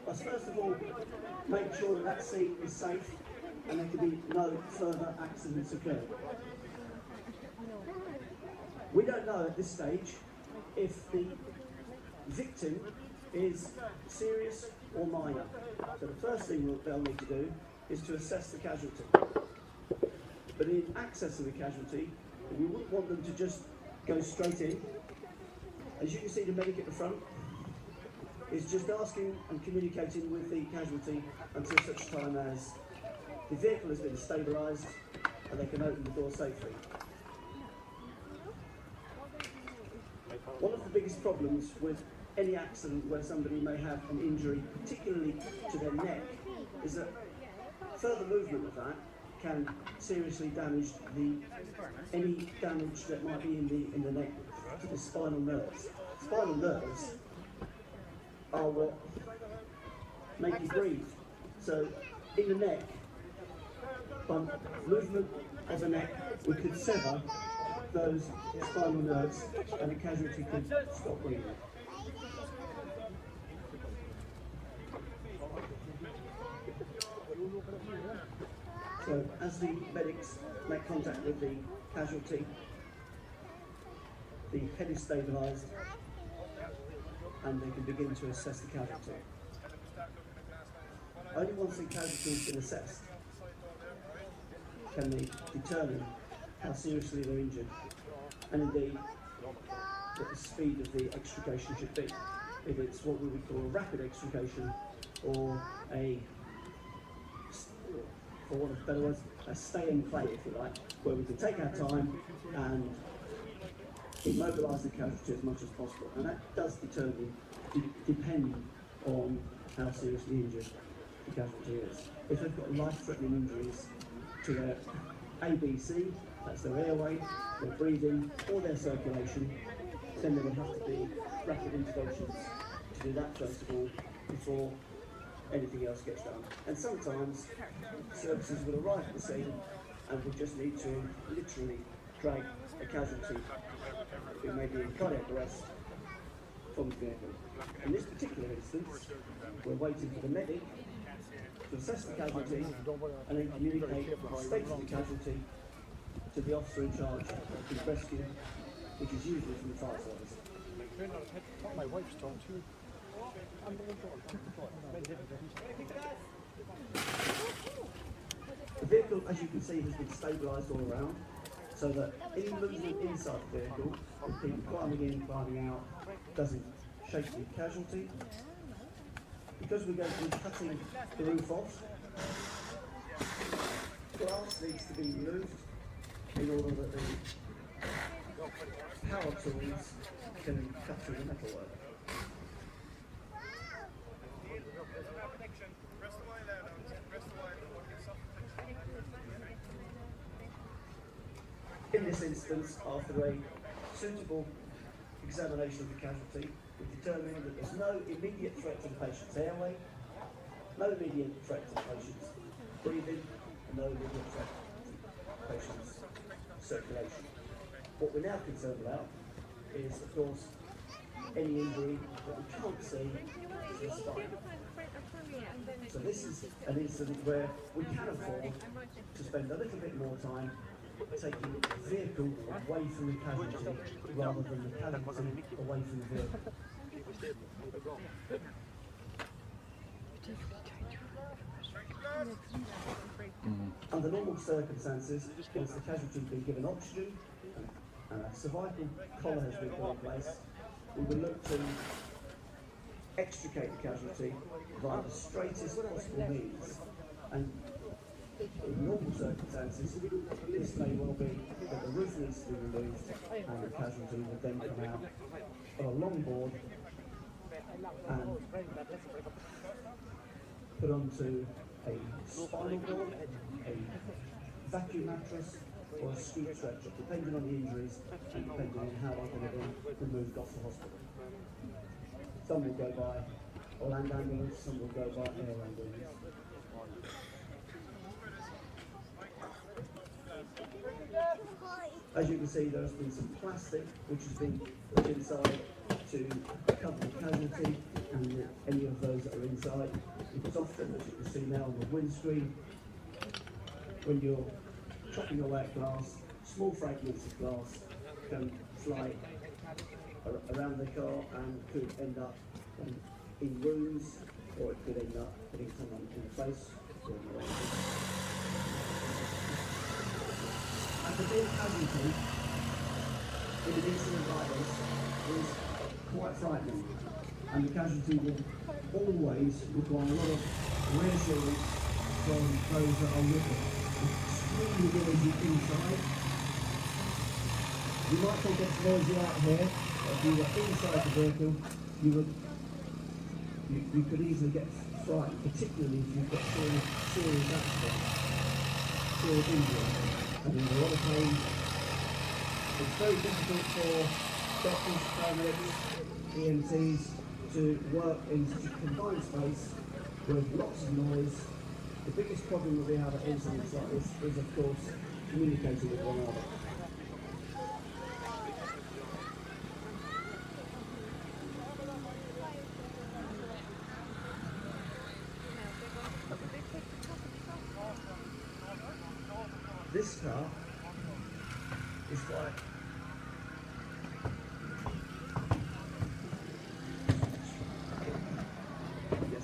must first of all make sure that that seat is safe and there can be no further accidents occur. We don't know at this stage if the victim is serious or minor. So the first thing they'll need to do is to assess the casualty. But in accessing the casualty, we wouldn't want them to just go straight in. As you can see, the medic at the front is just asking and communicating with the casualty until such time as the vehicle has been stabilised and they can open the door safely. One of the biggest problems with any accident where somebody may have an injury, particularly to their neck, is that further movement of that can seriously damage any damage that might be in the neck to the spinal nerves. Spinal nerves are what make you breathe. So in the neck, by movement of the neck, we could sever those spinal nerves and the casualty could stop breathing. So as the medics make contact with the casualty, the head is stabilised and they can begin to assess the casualty. Only once the casualty has been assessed can they determine how seriously they're injured and indeed what the speed of the extrication should be. If it's what we would call a rapid extrication or for want of better words, a stay and play, if you like, where we can take our time and immobilise the casualty as much as possible. And that does depend on how seriously injured the casualty is. If they've got life-threatening injuries to their ABC, that's their airway, their breathing, or their circulation, then there would have to be rapid interventions to do that first of all before anything else gets done. And sometimes services will arrive at the scene and will just need to literally drag a casualty who may be in cardiac arrest from the vehicle. In this particular instance, we're waiting for the medic to assess the casualty and then communicate the state of the casualty to the officer in charge of the rescue, which is usually from the fire service. My wife's talking to you. The vehicle, as you can see, has been stabilised all around, so that any movement inside the vehicle, with people climbing in, climbing out, doesn't shake the casualty. Because we're going to be cutting the roof off, glass needs to be removed in order that the power tools can cut through the metalwork. In this instance, after a suitable examination of the casualty, we determined that there's no immediate threat to the patient's airway, no immediate threat to the patient's breathing, and no immediate threat to the patient's circulation. What we're now concerned about is, of course, any injury that we can't see to the spine. So this is an incident where we can afford to spend a little bit more time taking the vehicle away from the casualty rather than the casualty away from the vehicle. Under normal circumstances, once the casualty has been given oxygen and a cervical collar has been put in place, we will look to extricate the casualty via the straightest possible means. And in normal circumstances, this may well be that the roof needs to be removed and the casualty would then come out on a longboard and put onto a spinal board, a vacuum mattress, or a scoot stretcher, depending on the injuries and depending on how they're going to be removed off the hospital. Some will go by land ambulance, some will go by air ambulance. As you can see, there has been some plastic which has been put inside to cover the casualty and any of those that are inside. Because often, as you can see now on the windscreen, when you're chopping away at glass, small fragments of glass can fly around the car and could end up in wounds, or it could end up hitting someone in the face. And the big casualty in an incident like this is quite frightening, and the casualty will always require a lot of reassurance from those that are with it. Extremely noisy inside. You might think it's noisy out here, but if you were inside the vehicle, you could easily get frightened, particularly if you've got serious accidents, serious injury, and in a lot of pain. It's very difficult for doctors, paramedics, EMTs to work in such a confined space with lots of noise. The biggest problem that we have at incidents like this is, of course, communicating with one another. This car is quite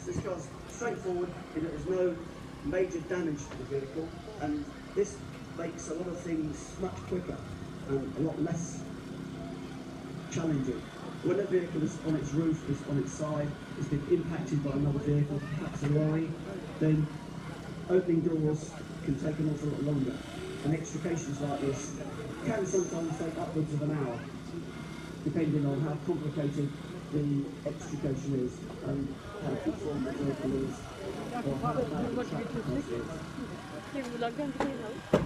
this car's straightforward in that there's no major damage to the vehicle, and this makes a lot of things much quicker and a lot less challenging. When a vehicle is on its roof, is on its side, is being impacted by another vehicle, perhaps a lorry, then opening doors can take an awful lot longer. And extrications like this can sometimes take upwards of an hour, depending on how complicated the extrication is and how deformed the vehicle is, or how bad the traffic is.